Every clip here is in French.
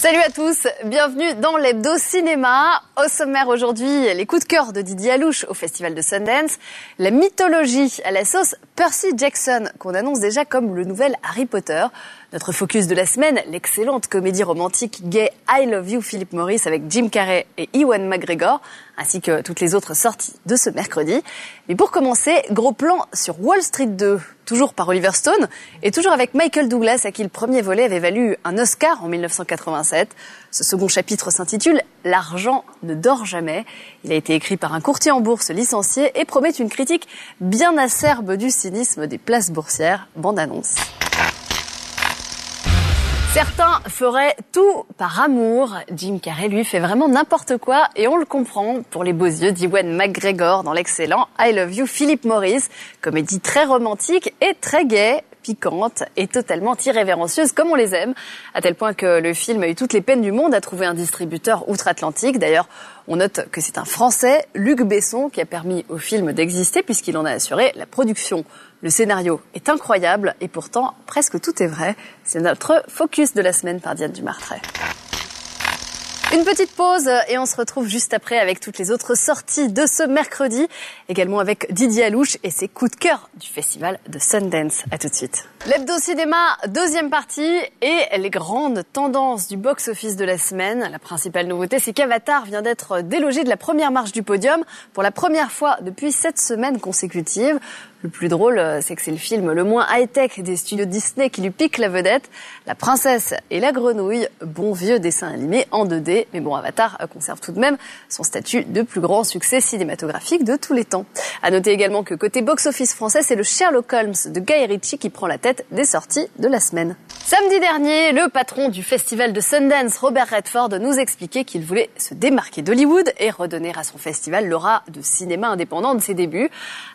Salut à tous, bienvenue dans l'Hebdo Cinéma. Au sommaire aujourd'hui, les coups de cœur de Didier Alouche au Festival de Sundance, la mythologie à la sauce Percy Jackson qu'on annonce déjà comme le nouvel Harry Potter. Notre focus de la semaine, l'excellente comédie romantique gay I Love You Philip Morris avec Jim Carrey et Ewan McGregor, ainsi que toutes les autres sorties de ce mercredi. Mais pour commencer, gros plan sur Wall Street 2, toujours par Oliver Stone, et toujours avec Michael Douglas, à qui le premier volet avait valu un Oscar en 1987. Ce second chapitre s'intitule « L'argent ne dort jamais ». Il a été écrit par un courtier en bourse licencié et promet une critique bien acerbe du cynisme des places boursières. Bande annonce. Certains feraient tout par amour. Jim Carrey, lui, fait vraiment n'importe quoi et on le comprend pour les beaux yeux d'Ewan McGregor dans l'excellent I Love You Philip Morris. Comédie très romantique et très gaie, piquante et totalement irrévérencieuse comme on les aime, à tel point que le film a eu toutes les peines du monde à trouver un distributeur outre-Atlantique. D'ailleurs, on note que c'est un Français, Luc Besson, qui a permis au film d'exister puisqu'il en a assuré la production. Le scénario est incroyable et pourtant presque tout est vrai. C'est notre focus de la semaine par Diane Dumartret. Une petite pause et on se retrouve juste après avec toutes les autres sorties de ce mercredi. Également avec Didier Alouche et ses coups de cœur du festival de Sundance. À tout de suite. L'Hebdo Cinéma, deuxième partie et les grandes tendances du box-office de la semaine. La principale nouveauté, c'est qu'Avatar vient d'être délogé de la première marche du podium pour la première fois depuis 7 semaines consécutives. Le plus drôle, c'est que c'est le film le moins high-tech des studios Disney qui lui pique la vedette. La princesse et la grenouille, bon vieux dessin animé en 2D. Mais bon, Avatar conserve tout de même son statut de plus grand succès cinématographique de tous les temps. À noter également que côté box-office français, c'est le Sherlock Holmes de Guy Ritchie qui prend la tête des sorties de la semaine. Samedi dernier, le patron du festival de Sundance, Robert Redford, nous expliquait qu'il voulait se démarquer d'Hollywood et redonner à son festival l'aura de cinéma indépendant de ses débuts.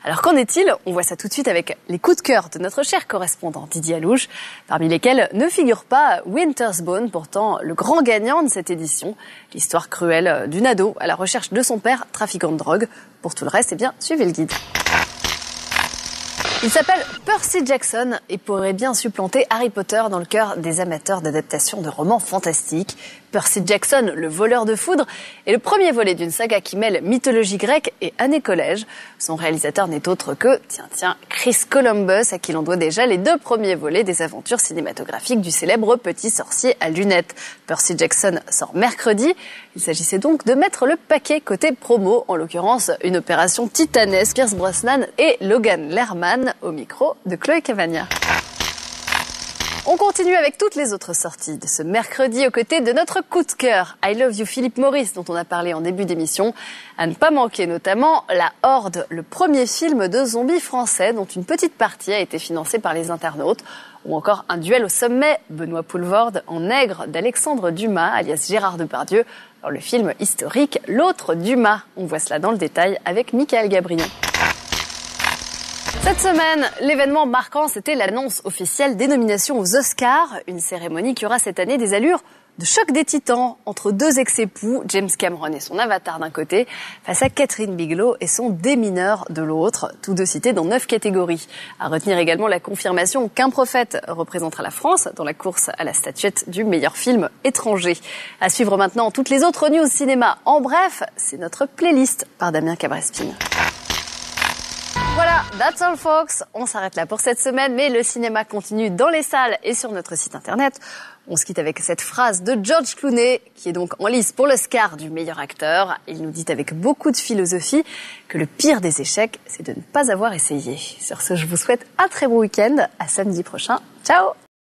Alors qu'en est-il ? On voit ça tout de suite avec les coups de cœur de notre cher correspondant Didier Alouche, parmi lesquels ne figure pas Winter's Bone, pourtant le grand gagnant de cette édition. L'histoire cruelle d'une ado à la recherche de son père, trafiquant de drogue. Pour tout le reste, eh bien, suivez le guide. Il s'appelle Percy Jackson et pourrait bien supplanter Harry Potter dans le cœur des amateurs d'adaptation de romans fantastiques. Percy Jackson, le voleur de foudre, est le premier volet d'une saga qui mêle mythologie grecque et années collège. Son réalisateur n'est autre que, Chris Columbus, à qui l'on doit déjà les 2 premiers volets des aventures cinématographiques du célèbre petit sorcier à lunettes. Percy Jackson sort mercredi. Il s'agissait donc de mettre le paquet côté promo, en l'occurrence une opération titanesque. Pierce Brosnan et Logan Lerman au micro de Chloé Cavagna. On continue avec toutes les autres sorties de ce mercredi aux côtés de notre coup de cœur, I Love You Philip Morris, dont on a parlé en début d'émission. À ne pas manquer notamment La Horde, le premier film de zombies français dont une petite partie a été financée par les internautes. Ou encore Un duel au sommet, Benoît Poelvoorde en nègre d'Alexandre Dumas, alias Gérard Depardieu, dans le film historique L'autre Dumas. On voit cela dans le détail avec Michael Gabrion. Cette semaine, l'événement marquant, c'était l'annonce officielle des nominations aux Oscars, une cérémonie qui aura cette année des allures de choc des titans entre 2 ex-époux, James Cameron et son Avatar d'un côté, face à Catherine Bigelow et son Démineur de l'autre, tous 2 cités dans 9 catégories. À retenir également la confirmation qu'un prophète représentera la France dans la course à la statuette du meilleur film étranger. À suivre maintenant toutes les autres news cinéma. En bref, c'est notre playlist par Damien Cabrespine. Voilà, that's all folks. On s'arrête là pour cette semaine, mais le cinéma continue dans les salles et sur notre site internet. On se quitte avec cette phrase de George Clooney, qui est donc en lice pour l'Oscar du meilleur acteur. Il nous dit avec beaucoup de philosophie que le pire des échecs, c'est de ne pas avoir essayé. Sur ce, je vous souhaite un très bon week-end. À samedi prochain. Ciao!